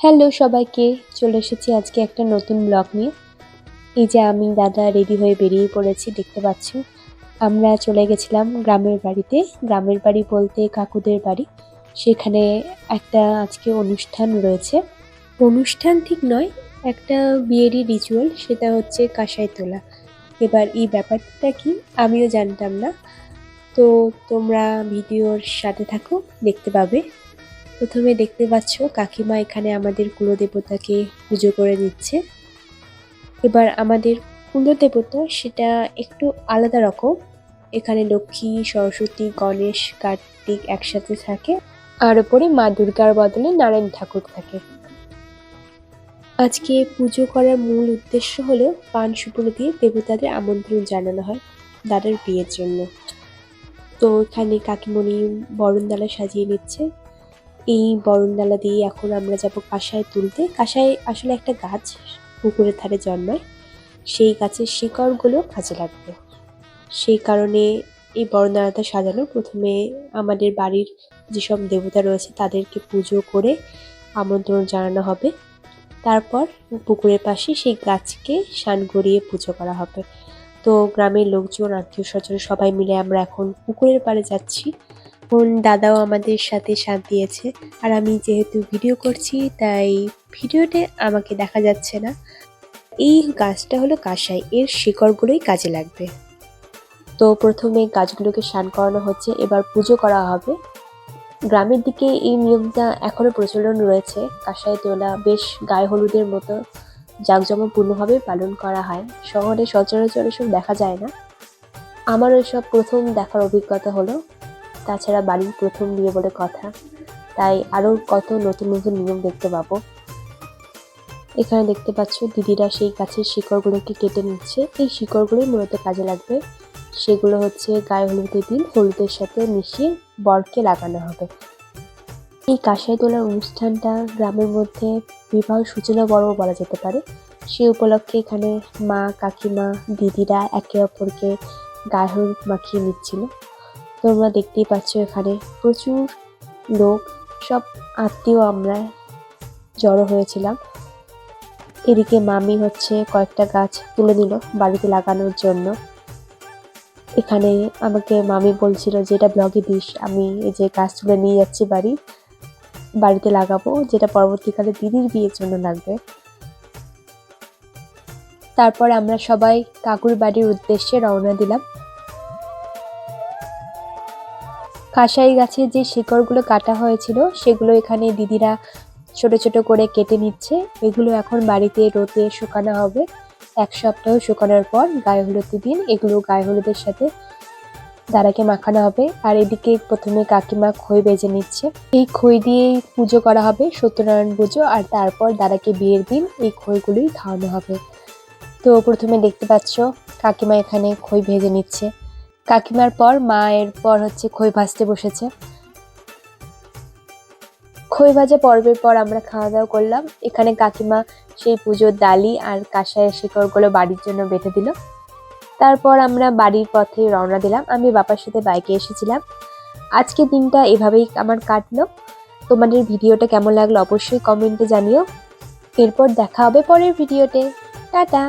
Hello সবাইকে, চলে এসেছি আজকে একটা নতুন ব্লগ নিয়ে। এই যে আমি দাদা রেডি হয়ে বেরিয়ে পড়েছি, দেখতে পাচ্ছ। আমরা চলে গেছিলাম গ্রামের বাড়িতে। গ্রামের বাড়ি বলতে কাকুদের বাড়ি। সেখানে একটা আজকে অনুষ্ঠান রয়েছে। অনুষ্ঠান ঠিক নয়, একটা বিয়েরই রিচুয়াল, সেটা হচ্ছে কাঁসাই তোলা। এবার এই ব্যাপারটা কি আমিও জানতাম না। তো তোমরা ভিডিওর সাথে থাকো, দেখতে পাবে। প্রথমে দেখতে পাচ্ছ কাকিমা এখানে আমাদের কুলদেবতাকে পুজো করে দিচ্ছে। এবার আমাদের কুলদেবতা সেটা একটু আলাদা রকম। এখানে লক্ষ্মী, সরস্বতী, গণেশ, কার্তিক একসাথে থাকে, আর ওপরে মা দুর্গার বদলে নারায়ণ ঠাকুর থাকে। আজকে পুজো করার মূল উদ্দেশ্য হলো পান সুপুরি দিয়ে দেবতাদের আমন্ত্রণ জানানো হয় দাদার বিয়ের জন্য। তো এখানে কাকিমণি বরণডালা সাজিয়ে নিচ্ছে। এই বরণডালা দিয়ে এখন আমরা যাব কাঁসাই তুলতে। কাঁসাই আসলে একটা গাছ, পুকুরের ধারে জন্মায়। সেই গাছের শিকড়গুলো কাজে লাগবে, সেই কারণে এই বরণডালাটা সাজানো। প্রথমে আমাদের বাড়ির যেসব দেবতা রয়েছে তাদেরকে পুজো করে আমন্ত্রণ জানানো হবে। তারপর পুকুরের পাশে সেই গাছকে শান গড়িয়ে পুজো করা হবে। তো গ্রামের লোকজন, আত্মীয় স্বজন সবাই মিলে আমরা এখন পুকুরের পাড়ে যাচ্ছি। দাদাও আমাদের সাথে সাথ দিয়েছে। আর আমি যেহেতু ভিডিও করছি তাই ভিডিওতে আমাকে দেখা যাচ্ছে না। এই গাছটা হলো কাঁসাই, এর শিকড়গুলোই কাজে লাগবে। তো প্রথমে গাছগুলোকে স্নান করানো হচ্ছে, এবার পুজো করা হবে। গ্রামের দিকে এই নিয়মটা এখনো প্রচলন রয়েছে। কাঁসাই তোলা বেশ গায়ে হলুদের মতো জাঁকজমকপূর্ণভাবে পালন করা হয়। শহরে সচরাচর এসব দেখা যায় না। আমার ওইসব প্রথম দেখার অভিজ্ঞতা হলো। তাছাড়া বাড়ির প্রথম বিয়ে বলে কথা, তাই আরও কত নতুন নতুন নিয়ম দেখতে পাবো। এখানে দেখতে পাচ্ছ দিদিরা সেই গাছের শিকড়গুলোকে কেটে নিচ্ছে। এই শিকড়গুলোই মূলত কাজে লাগবে। সেগুলো হচ্ছে গায়ে হলুদের দিন হলুদের সাথে মিশিয়ে বরকে লাগানো হবে। এই কাঁসাই তোলার অনুষ্ঠানটা গ্রামের মধ্যে বিবাহ সূচনা পর্ব বলা যেতে পারে। সে উপলক্ষে এখানে মা, কাকিমা, দিদিরা একে অপরকে গায়ে হলুদ মাখিয়ে নিচ্ছিল। তোমরা দেখতেই পাচ্ছ এখানে প্রচুর লোক, সব আত্মীয় আমরা জড়ো হয়েছিলাম। এদিকে মামি হচ্ছে কয়েকটা গাছ তুলে নিল বাড়িতে লাগানোর জন্য। এখানে আমাকে মামি বলছিল যেটা ব্লগে দিস, আমি এই যে গাছ তুলে নিয়ে যাচ্ছি বাড়িতে লাগাবো, যেটা পরবর্তীকালে দিদির বিয়ের জন্য লাগবে। তারপর আমরা সবাই কাকুর বাড়ির উদ্দেশ্যে রওনা দিলাম। কাঁসাই গাছের যে শিকড়গুলো কাটা হয়েছিল সেগুলো এখানে দিদিরা ছোট ছোট করে কেটে নিচ্ছে। এগুলো এখন বাড়িতে রোদে শুকানো হবে। 1 সপ্তাহ শুকানোর পর গায়ে হলুদের দিন এগুলো গায়ে হলুদের সাথে দাদাকে মাখানো হবে। আর এদিকে প্রথমে কাকিমা খই বেজে নিচ্ছে। এই খই দিয়েই পুজো করা হবে, সত্যনারায়ণ পুজো। আর তারপর দাদাকে বিয়ের দিন এই খইগুলোই খাওয়ানো হবে। তো প্রথমে দেখতে পাচ্ছ কাকিমা এখানে খই ভেজে নিচ্ছে। কাকিমার পর মা, এরপর হচ্ছে খই ভাজতে বসেছে। খই ভাজা পর্বের পর আমরা খাওয়া দাওয়া করলাম। এখানে কাকিমা সেই পুজোর ডালি আর কাঁসাইয়ের শিকড়গুলো বাড়ির জন্য বেঁধে দিল। তারপর আমরা বাড়ির পথে রওনা দিলাম। আমি বাবার সাথে বাইকে এসেছিলাম। আজকে দিনটা এভাবেই আমার কাটলো। তোমাদের ভিডিওটা কেমন লাগলো অবশ্যই কমেন্টে জানিও। এরপর দেখা হবে পরের ভিডিওতে। টাটা।